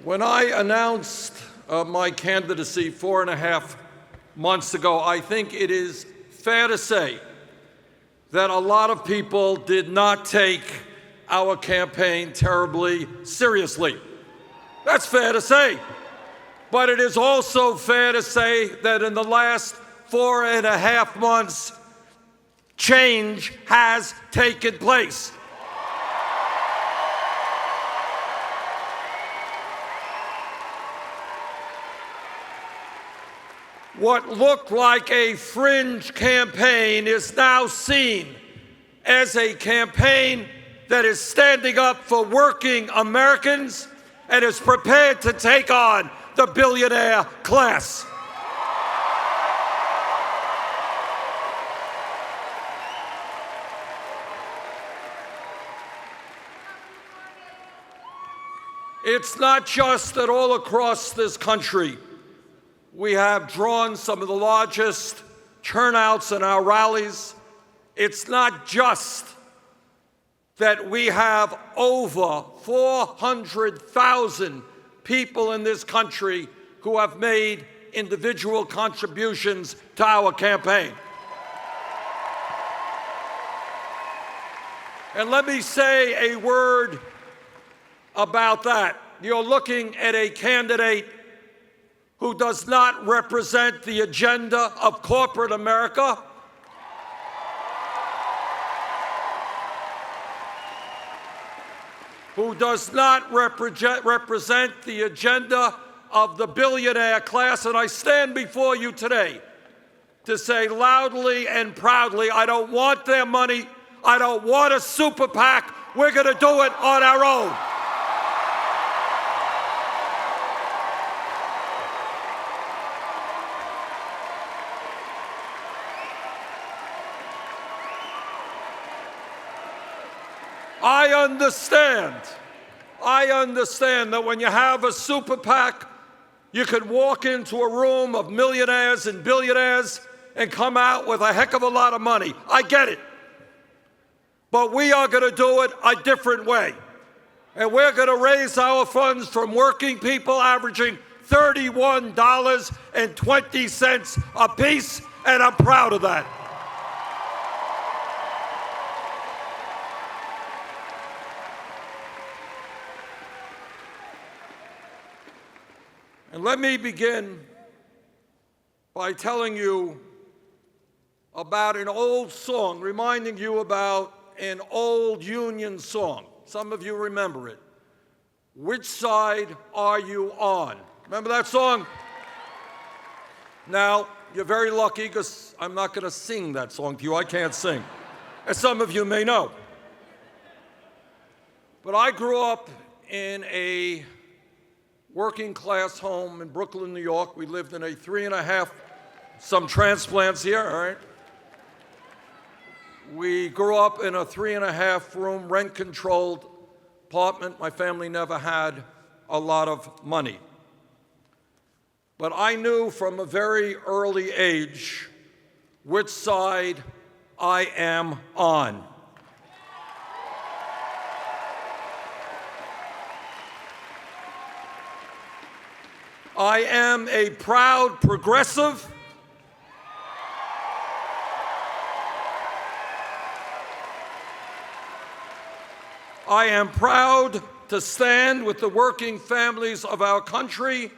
When I announced my candidacy 4.5 months ago, I think it is fair to say that a lot of people did not take our campaign terribly seriously. That's fair to say. But it is also fair to say that in the last 4.5 months, change has taken place. What looked like a fringe campaign is now seen as a campaign that is standing up for working Americans and is prepared to take on the billionaire class. It's not just that all across this country we have drawn some of the largest turnouts in our rallies. It's not just that we have over 400,000 people in this country who have made individual contributions to our campaign. And let me say a word about that. You're looking at a candidate who does not represent the agenda of corporate America, who does not represent the agenda of the billionaire class. And I stand before you today to say loudly and proudly, I don't want their money. I don't want a super PAC. We're going to do it on our own. I understand that when you have a super PAC, you could walk into a room of millionaires and billionaires and come out with a heck of a lot of money. I get it. But we are going to do it a different way. And we're going to raise our funds from working people averaging $31.20 a piece, and I'm proud of that. And let me begin by telling you about an old song, reminding you about an old Union song. Some of you remember it. Which side are you on? Remember that song? Now, you're very lucky because I'm not going to sing that song to you. I can't sing, as some of you may know. But I grew up in a working class home in Brooklyn, New York. We lived in a 3.5, some transplants here, all right? We grew up in a 3.5 room rent-controlled apartment. My family never had a lot of money. But I knew from a very early age which side I am on. I am a proud progressive. I am proud to stand with the working families of our country,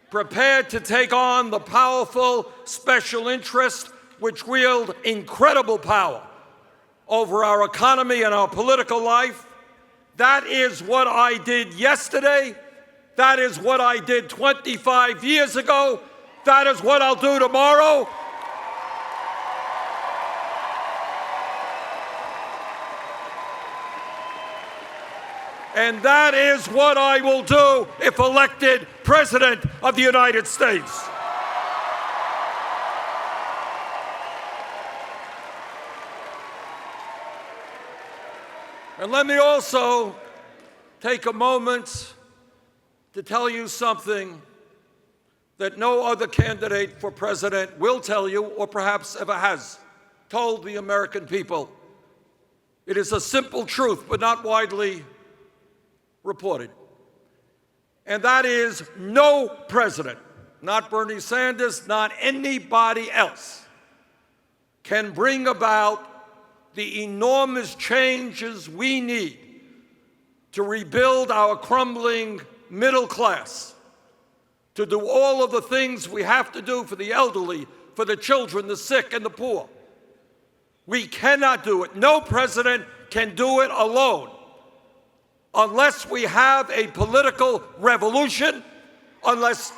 prepared to take on the powerful special interests which wield incredible power over our economy and our political life. That is what I did yesterday. That is what I did 25 years ago. That is what I'll do tomorrow. And that is what I will do if elected President of the United States. And let me also take a moment to tell you something that no other candidate for president will tell you, or perhaps ever has told the American people. It is a simple truth, but not widely reported. and that is no president, not Bernie Sanders, not anybody else, can bring about the enormous changes we need to rebuild our crumbling middle class, to do all of the things we have to do for the elderly, for the children, the sick, and the poor. We cannot do it. No president can do it alone unless we have a political revolution, unless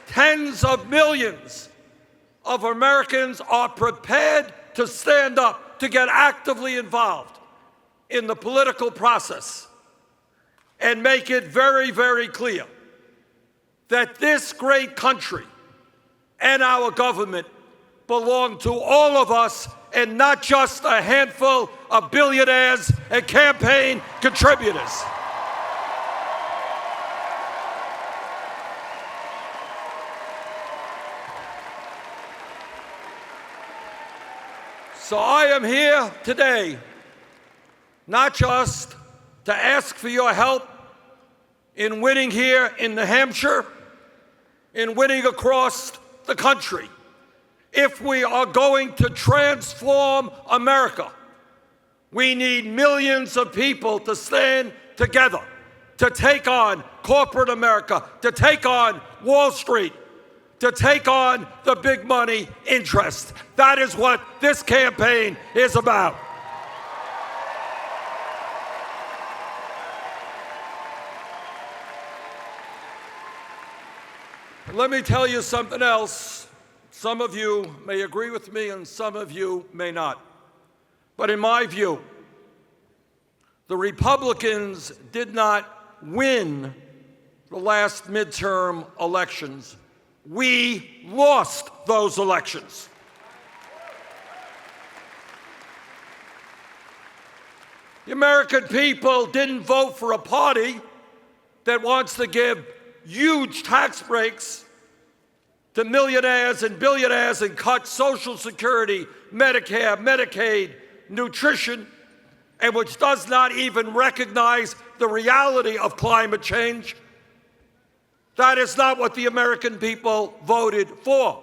tens of millions of Americans are prepared to stand up, to get actively involved in the political process and make it very, very clear that this great country and our government belong to all of us and not just a handful of billionaires and campaign contributors. So I am here today not just to ask for your help in winning here in New Hampshire, in winning across the country. If we are going to transform America, we need millions of people to stand together, to take on corporate America, to take on Wall Street, to take on the big money interest. That is what this campaign is about. And let me tell you something else. Some of you may agree with me and some of you may not. But in my view, the Republicans did not win the last midterm elections. We lost those elections. The American people didn't vote for a party that wants to give huge tax breaks to millionaires and billionaires and cut Social Security, Medicare, Medicaid, nutrition, and which does not even recognize the reality of climate change. That is not what the American people voted for.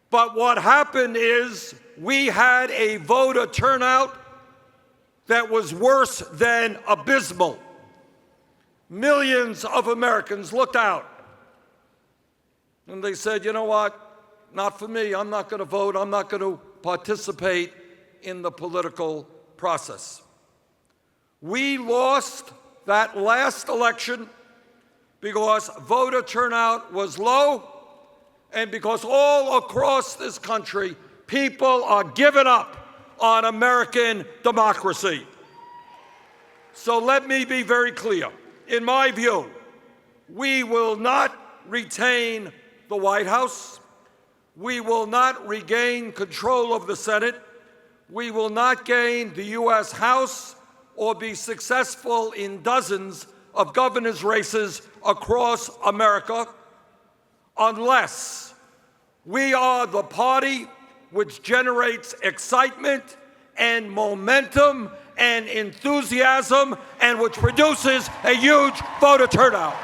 But what happened is we had a voter turnout that was worse than abysmal. Millions of Americans looked out and they said, you know what, not for me, I'm not going to vote, I'm not going to participate in the political process. We lost that last election because voter turnout was low and because all across this country, people are giving up on American democracy. So let me be very clear. In my view, we will not retain the White House. We will not regain control of the Senate. We will not gain the U.S. House or be successful in dozens of governor's races across America unless we are the party which generates excitement and momentum and enthusiasm and which produces a huge voter turnout.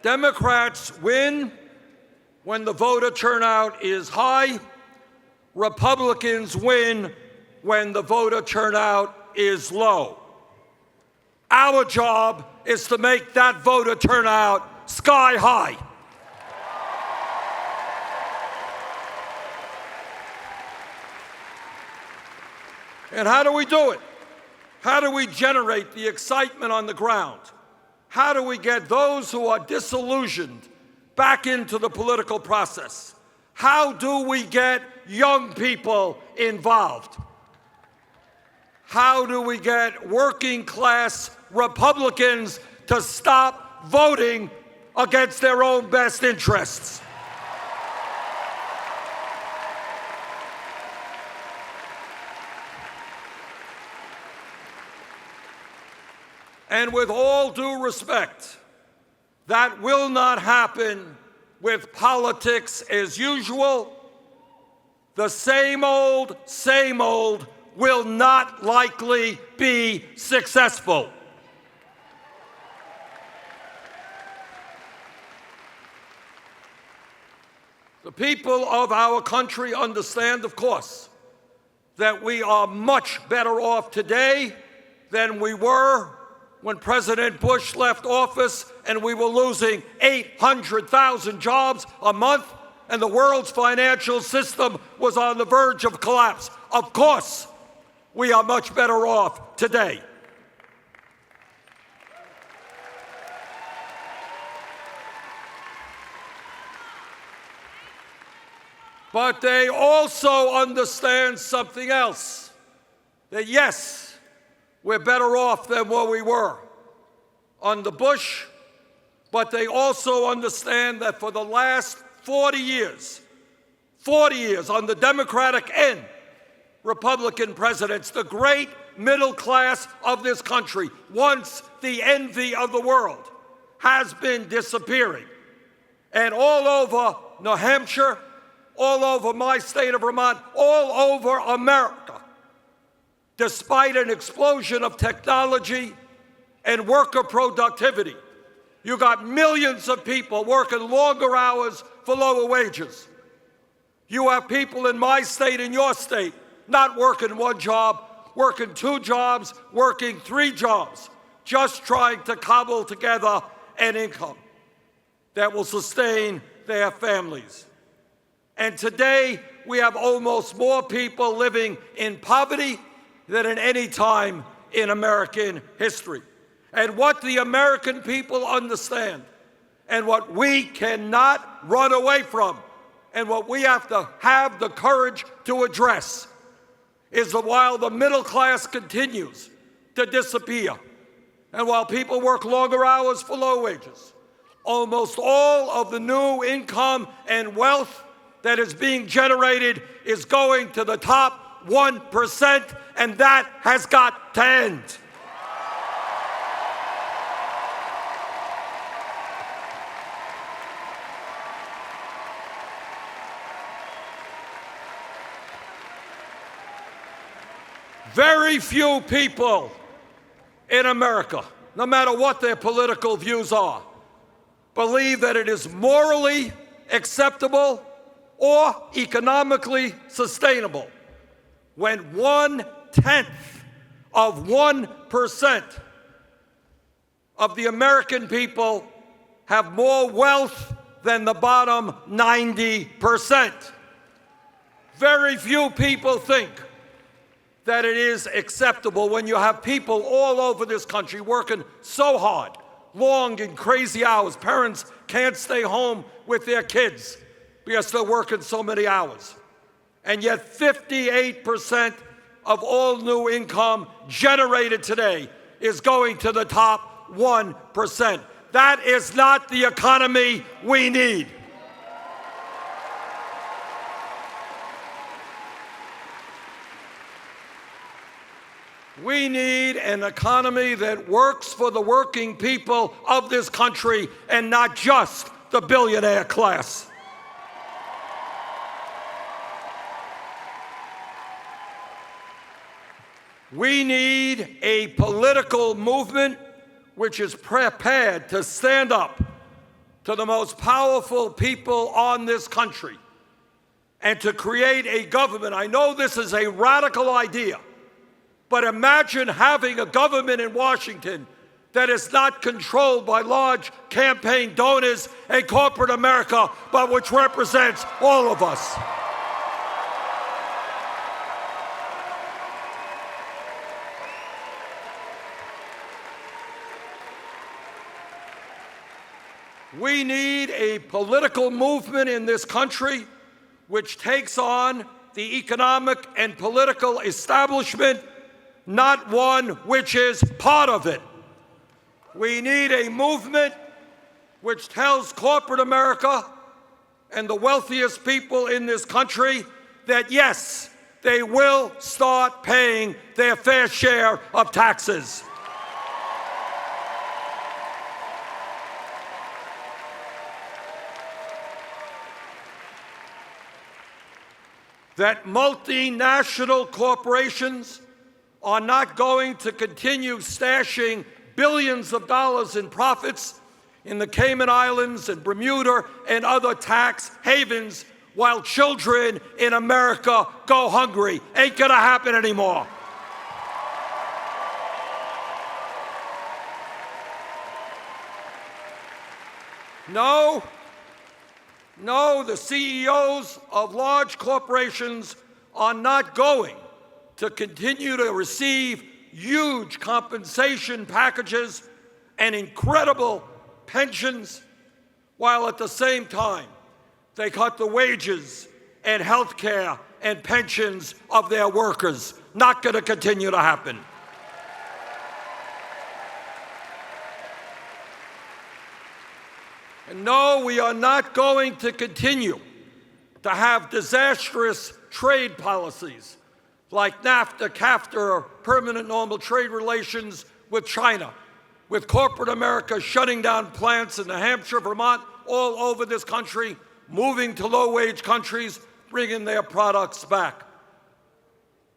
Democrats win when the voter turnout is high. Republicans win when the voter turnout is low. Our job is to make that voter turnout sky high. And how do we do it? How do we generate the excitement on the ground? How do we get those who are disillusioned back into the political process? How do we get young people involved? How do we get working class Republicans to stop voting against their own best interests. And with all due respect, that will not happen with politics as usual. The same old will not likely be successful. The people of our country understand, of course, that we are much better off today than we were when President Bush left office and we were losing 800,000 jobs a month and the world's financial system was on the verge of collapse. Of course, we are much better off today. But they also understand something else, that yes, we're better off than what we were under Bush, but they also understand that for the last 40 years under Democratic and Republican presidents, the great middle class of this country, once the envy of the world, has been disappearing. And all over New Hampshire, all over my state of Vermont, all over America, despite an explosion of technology and worker productivity, you got millions of people working longer hours for lower wages. You have people in my state and your state not working one job, working two jobs, working three jobs, just trying to cobble together an income that will sustain their families. And today, we have almost more people living in poverty than at any time in American history. And what the American people understand, and what we cannot run away from, and what we have to have the courage to address, is that while the middle class continues to disappear, and while people work longer hours for low wages, almost all of the new income and wealth that is being generated is going to the top 1%, and that has got to end. Very few people in America, no matter what their political views are, believe that it is morally acceptable or economically sustainable when 1/10 of 1% of the American people have more wealth than the bottom 90%. Very few people think that it is acceptable when you have people all over this country working so hard, long and crazy hours. Parents can't stay home with their kids because they're working so many hours. And yet 58% of all new income generated today is going to the top 1%. That is not the economy we need. We need an economy that works for the working people of this country and not just the billionaire class. We need a political movement which is prepared to stand up to the most powerful people on this country and to create a government. I know this is a radical idea, but imagine having a government in Washington that is not controlled by large campaign donors and corporate America, but which represents all of us. We need a political movement in this country which takes on the economic and political establishment, not one which is part of it. We need a movement which tells corporate America and the wealthiest people in this country that yes, they will start paying their fair share of taxes. That multinational corporations are not going to continue stashing billions of dollars in profits in the Cayman Islands and Bermuda and other tax havens while children in America go hungry. Ain't gonna happen anymore. No, the CEOs of large corporations are not going to continue to receive huge compensation packages and incredible pensions, while at the same time they cut the wages and health care and pensions of their workers. Not going to continue to happen. And no, we are not going to continue to have disastrous trade policies like NAFTA, CAFTA, or permanent normal trade relations with China, with corporate America shutting down plants in New Hampshire, Vermont, all over this country, moving to low-wage countries, bringing their products back.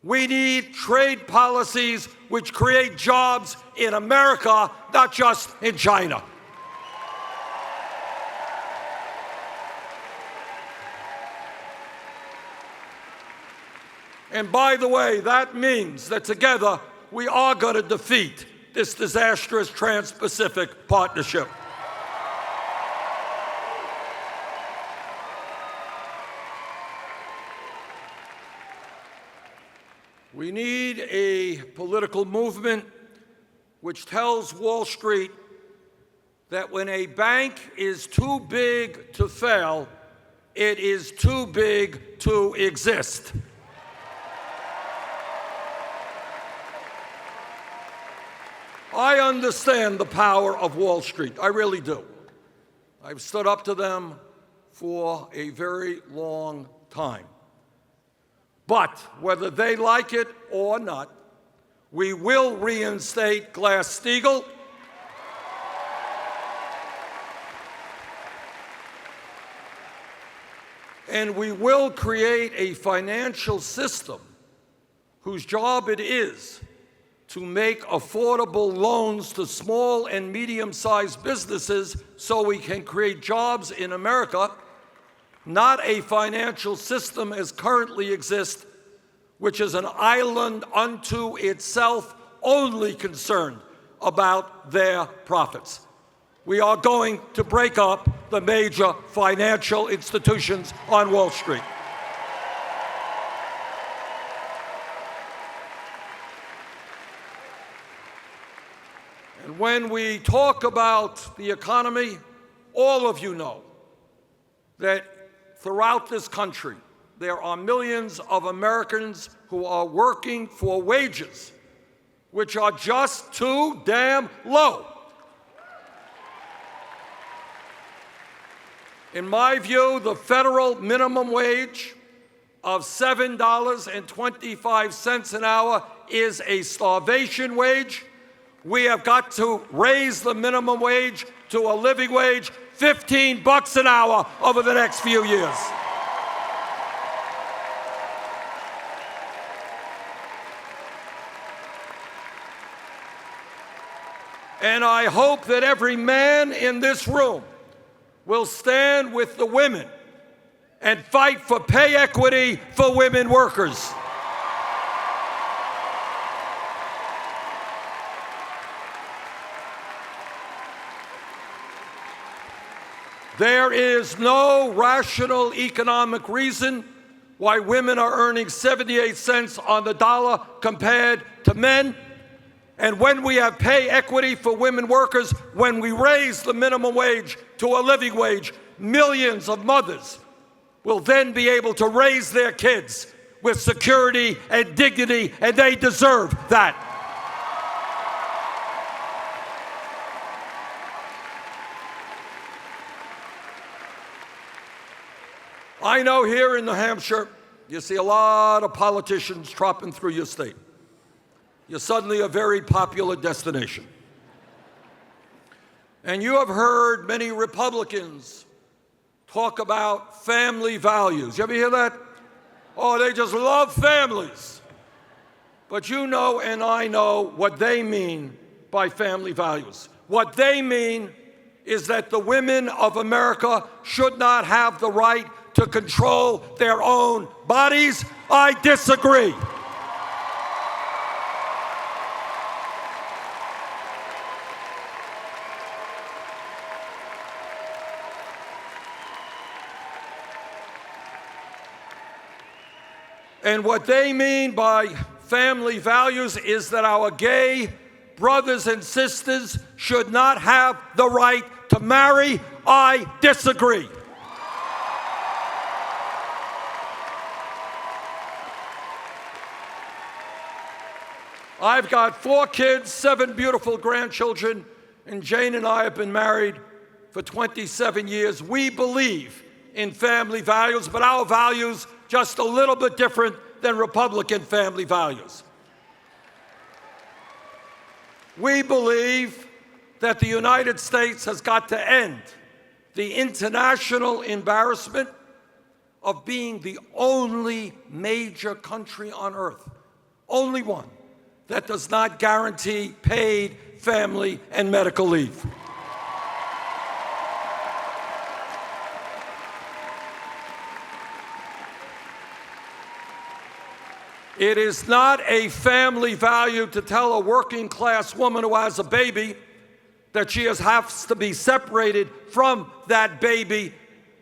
We need trade policies which create jobs in America, not just in China. And by the way, that means that together we are going to defeat this disastrous Trans-Pacific Partnership. We need a political movement which tells Wall Street that when a bank is too big to fail, it is too big to exist. I understand the power of Wall Street. I really do. I've stood up to them for a very long time. But whether they like it or not, we will reinstate Glass-Steagall. And we will create a financial system whose job it is to make affordable loans to small and medium-sized businesses so we can create jobs in America, not a financial system as currently exists, which is an island unto itself, only concerned about their profits. We are going to break up the major financial institutions on Wall Street. And when we talk about the economy, all of you know that throughout this country, there are millions of Americans who are working for wages which are just too damn low. In my view, the federal minimum wage of $7.25 an hour is a starvation wage. We have got to raise the minimum wage to a living wage, $15 an hour over the next few years. And I hope that every man in this room will stand with the women and fight for pay equity for women workers. There is no rational economic reason why women are earning 78 cents on the dollar compared to men. And when we have pay equity for women workers, when we raise the minimum wage to a living wage, millions of mothers will then be able to raise their kids with security and dignity, and they deserve that. I know here in New Hampshire, you see a lot of politicians tropping through your state. You're suddenly a very popular destination. And you have heard many Republicans talk about family values. You ever hear that? Oh, they just love families. But you know and I know what they mean by family values. What they mean is that the women of America should not have the right to control their own bodies. I disagree. And what they mean by family values is that our gay brothers and sisters should not have the right to marry. I disagree. I've got 4 kids, 7 beautiful grandchildren, and Jane and I have been married for 27 years. We believe in family values, but our values just a little bit different than Republican family values. We believe that the United States has got to end the international embarrassment of being the only major country on earth, only one, that does not guarantee paid family and medical leave. It is not a family value to tell a working class woman who has a baby that she has to be separated from that baby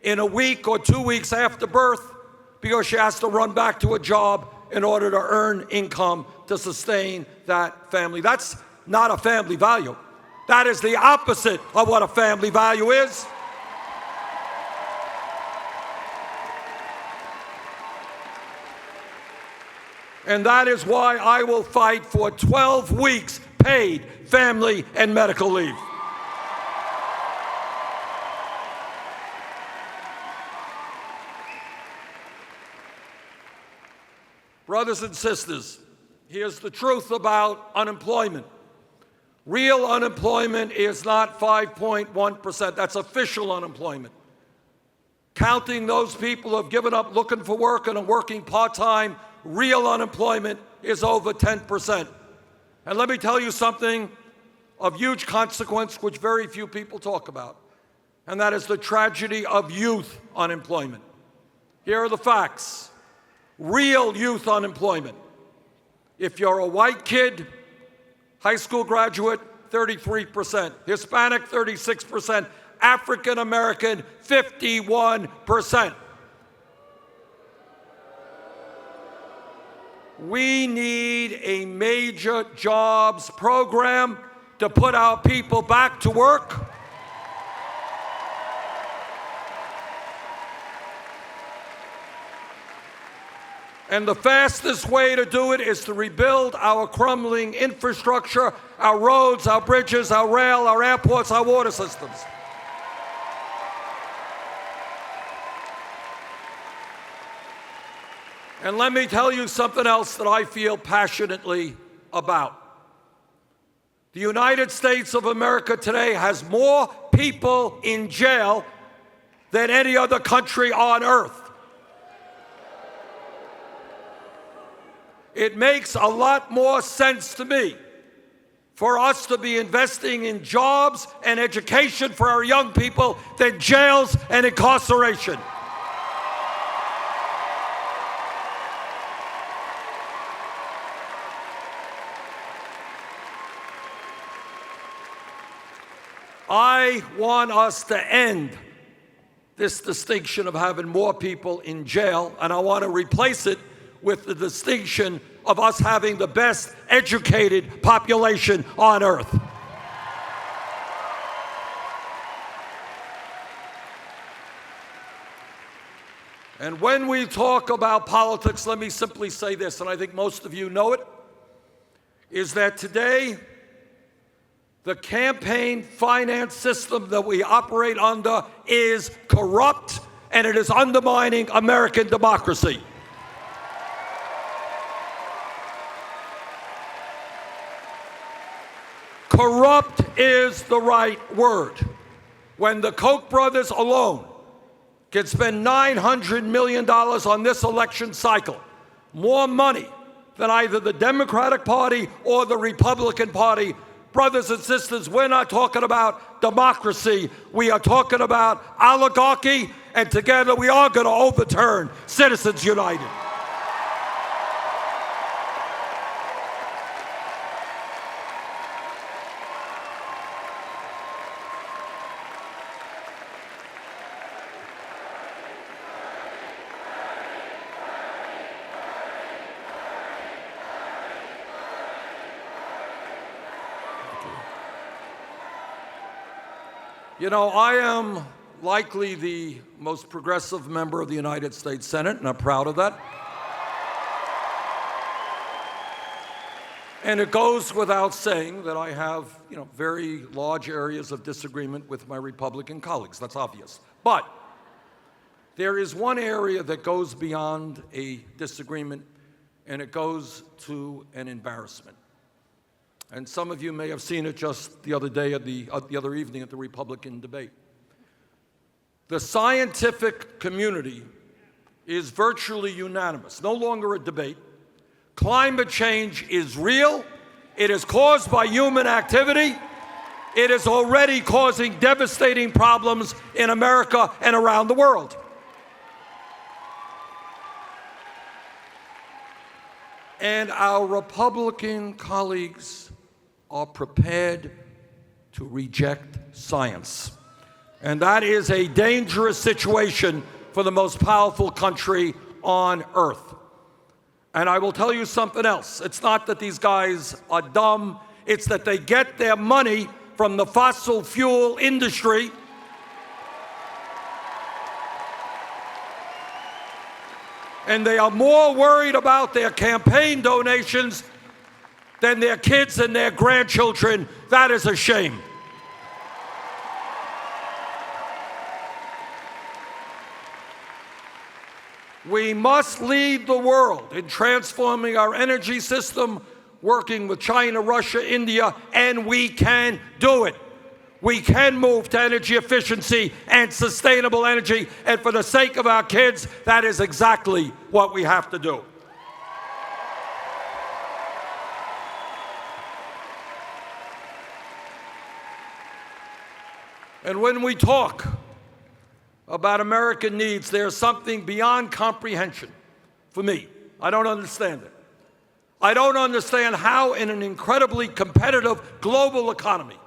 in a week or 2 weeks after birth because she has to run back to a job in order to earn income to sustain that family. That's not a family value. That is the opposite of what a family value is. And that is why I will fight for 12 weeks paid family and medical leave. Brothers and sisters, here's the truth about unemployment. Real unemployment is not 5.1%. That's official unemployment. Counting those people who have given up looking for work and are working part-time, real unemployment is over 10%. And let me tell you something of huge consequence which very few people talk about, and that is the tragedy of youth unemployment. Here are the facts. Real youth unemployment. If you're a white kid, high school graduate, 33%. Hispanic, 36%. African American, 51%. We need a major jobs program to put our people back to work. And the fastest way to do it is to rebuild our crumbling infrastructure, our roads, our bridges, our rail, our airports, our water systems. And let me tell you something else that I feel passionately about. The United States of America today has more people in jail than any other country on earth. It makes a lot more sense to me for us to be investing in jobs and education for our young people than jails and incarceration. I want us to end this distinction of having more people in jail, and I want to replace it with the distinction of us having the best educated population on earth. And when we talk about politics, let me simply say this, and I think most of you know it, is that today, the campaign finance system that we operate under is corrupt and it is undermining American democracy. Corrupt is the right word. When the Koch brothers alone can spend $900 million on this election cycle, more money than either the Democratic Party or the Republican Party, brothers and sisters, we're not talking about democracy. We are talking about oligarchy, and together we are going to overturn Citizens United. You know, I am likely the most progressive member of the United States Senate, and I'm proud of that. And it goes without saying that I have, very large areas of disagreement with my Republican colleagues. That's obvious. But there is one area that goes beyond a disagreement, and it goes to an embarrassment. And some of you may have seen it just the other day, the other evening at the Republican debate. The scientific community is virtually unanimous, no longer a debate. Climate change is real. It is caused by human activity. It is already causing devastating problems in America and around the world. And our Republican colleagues are prepared to reject science. And that is a dangerous situation for the most powerful country on earth. And I will tell you something else. It's not that these guys are dumb. It's that they get their money from the fossil fuel industry. And they are more worried about their campaign donations than their kids and their grandchildren. That is a shame. We must lead the world in transforming our energy system, working with China, Russia, India, and we can do it. We can move to energy efficiency and sustainable energy, and for the sake of our kids, that is exactly what we have to do. And when we talk about American needs, there's something beyond comprehension for me. I don't understand it. I don't understand how, in an incredibly competitive global economy,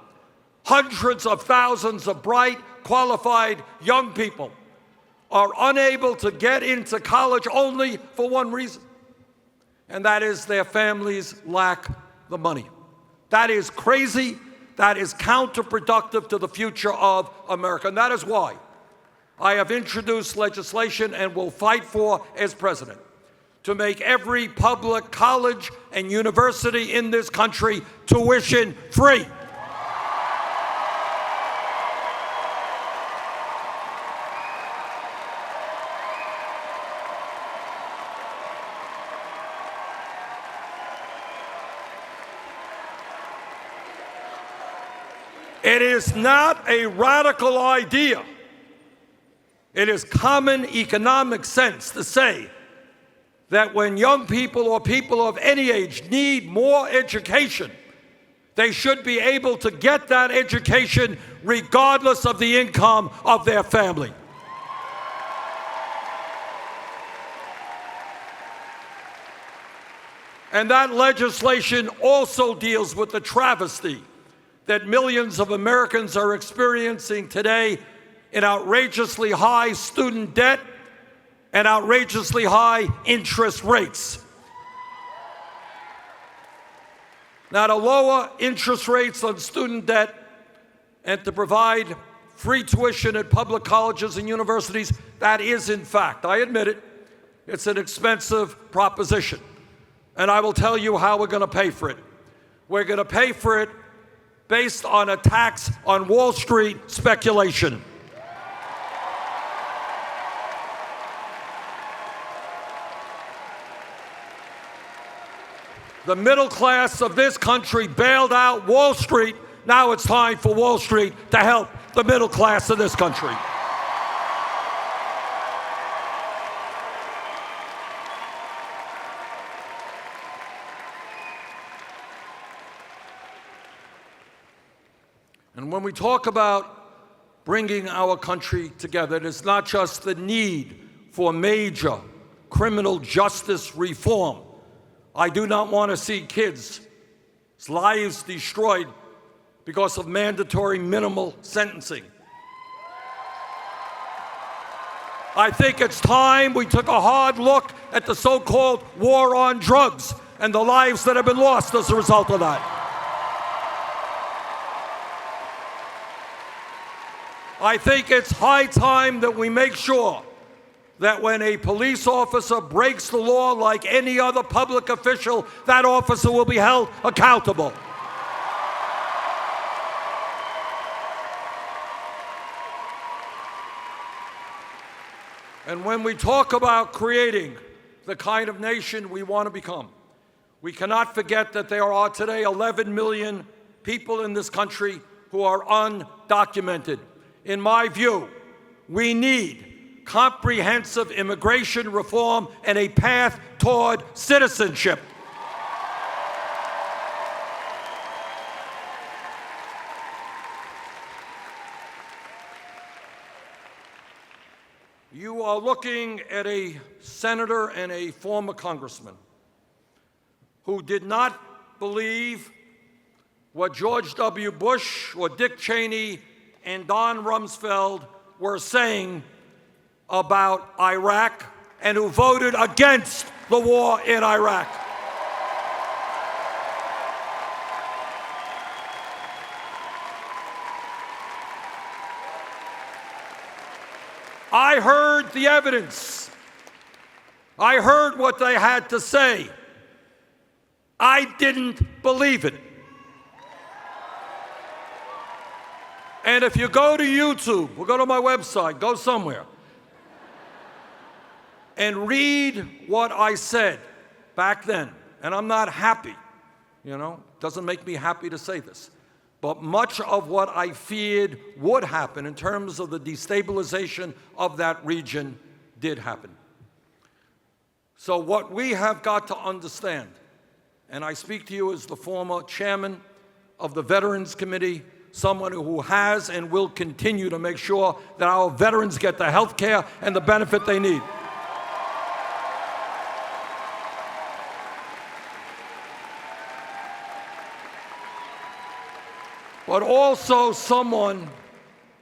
hundreds of thousands of bright, qualified young people are unable to get into college only for one reason, and that is their families lack the money. That is crazy. That is counterproductive to the future of America. And that is why I have introduced legislation and will fight for, as president, to make every public college and university in this country tuition free. It is not a radical idea. It is common economic sense to say that when young people or people of any age need more education, they should be able to get that education regardless of the income of their family. And that legislation also deals with the travesty that millions of Americans are experiencing today in outrageously high student debt and outrageously high interest rates. Now, to lower interest rates on student debt and to provide free tuition at public colleges and universities, that is, in fact, I admit it, it's an expensive proposition. And I will tell you how we're going to pay for it. We're going to pay for it based on a tax on Wall Street speculation. The middle class of this country bailed out Wall Street. Now it's time for Wall Street to help the middle class of this country. And when we talk about bringing our country together, it is not just the need for major criminal justice reform. I do not want to see kids' lives destroyed because of mandatory minimal sentencing. I think it's time we took a hard look at the so-called war on drugs and the lives that have been lost as a result of that. I think it's high time that we make sure that when a police officer breaks the law like any other public official, that officer will be held accountable. And when we talk about creating the kind of nation we want to become, we cannot forget that there are today 11 million people in this country who are undocumented. In my view, we need comprehensive immigration reform and a path toward citizenship. You are looking at a senator and a former congressman who did not believe what George W. Bush or Dick Cheney and Don Rumsfeld were saying about Iraq and who voted against the war in Iraq. I heard the evidence. I heard what they had to say. I didn't believe it. And if you go to YouTube, or go to my website, go somewhere, and read what I said back then, and I'm not happy, doesn't make me happy to say this, but much of what I feared would happen in terms of the destabilization of that region did happen. So what we have got to understand, and I speak to you as the former chairman of the Veterans Committee, someone who has and will continue to make sure that our veterans get the health care and the benefit they need. But also someone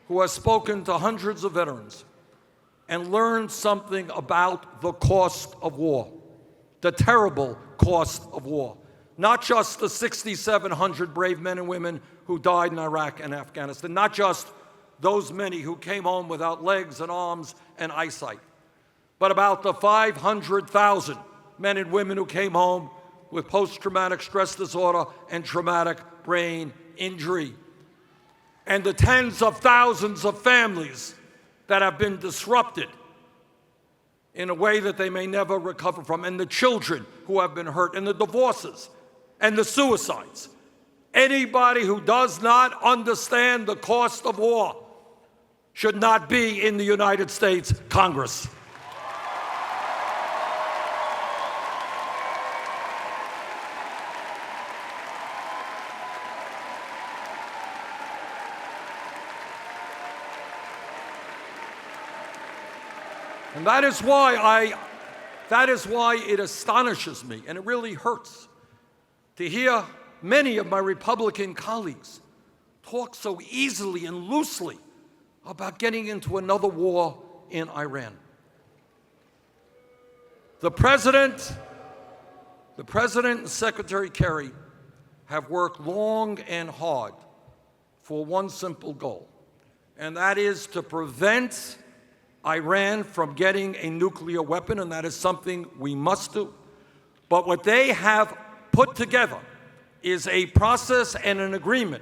who has spoken to hundreds of veterans and learned something about the cost of war, the terrible cost of war. Not just the 6,700 brave men and women who died in Iraq and Afghanistan, not just those many who came home without legs and arms and eyesight, but about the 500,000 men and women who came home with post-traumatic stress disorder and traumatic brain injury, and the tens of thousands of families that have been disrupted in a way that they may never recover from, and the children who have been hurt, and the divorces, and the suicides. Anybody who does not understand the cost of war should not be in the United States Congress. And that is why it astonishes me, and it really hurts to hear many of my Republican colleagues talk so easily and loosely about getting into another war in Iran. The President and Secretary Kerry have worked long and hard for one simple goal, and that is to prevent Iran from getting a nuclear weapon, and that is something we must do. But what they have put together is a process and an agreement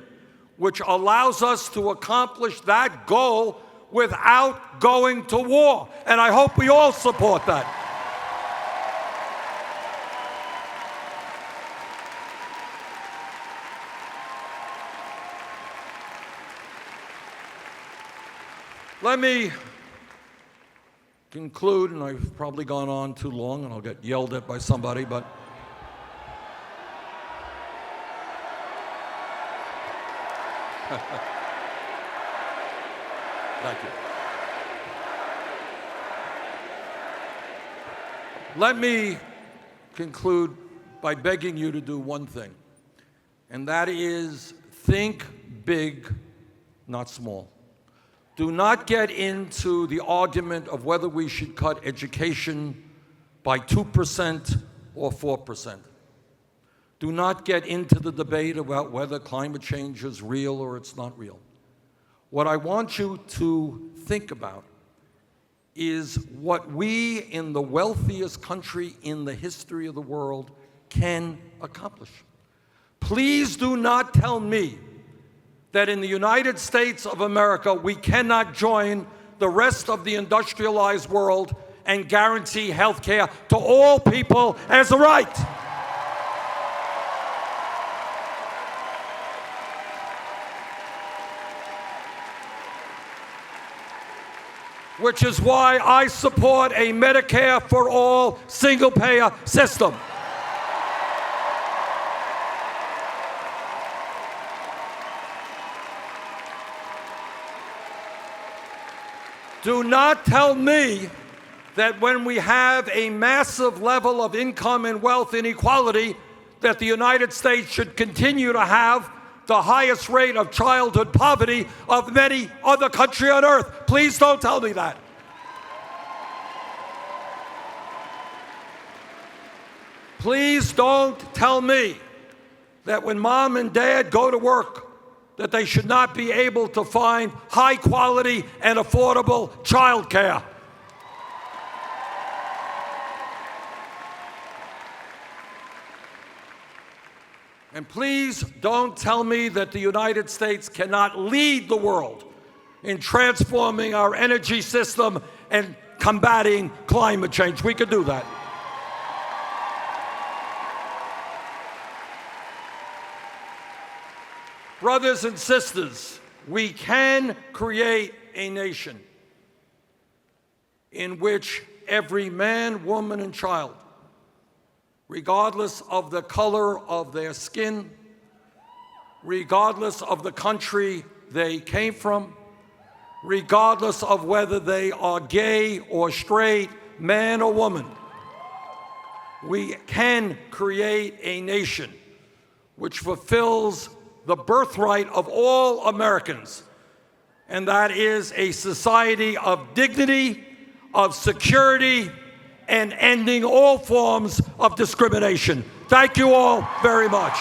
which allows us to accomplish that goal without going to war. And I hope we all support that. Let me conclude, and I've probably gone on too long, and I'll get yelled at by somebody, but thank you. Let me conclude by begging you to do one thing, and that is think big, not small. Do not get into the argument of whether we should cut education by 2% or 4%. Do not get into the debate about whether climate change is real or it's not real. What I want you to think about is what we in the wealthiest country in the history of the world can accomplish. Please do not tell me that in the United States of America we cannot join the rest of the industrialized world and guarantee health care to all people as a right. Which is why I support a Medicare for all single-payer system. Do not tell me that when we have a massive level of income and wealth inequality, that the United States should continue to have the highest rate of childhood poverty of any other country on earth. Please don't tell me that. Please don't tell me that when mom and dad go to work, that they should not be able to find high quality and affordable child care. And please don't tell me that the United States cannot lead the world in transforming our energy system and combating climate change. We could do that. Brothers and sisters, we can create a nation in which every man, woman, and child, regardless of the color of their skin, regardless of the country they came from, regardless of whether they are gay or straight, man or woman, we can create a nation which fulfills the birthright of all Americans, and that is a society of dignity, of security, and ending all forms of discrimination. Thank you all very much.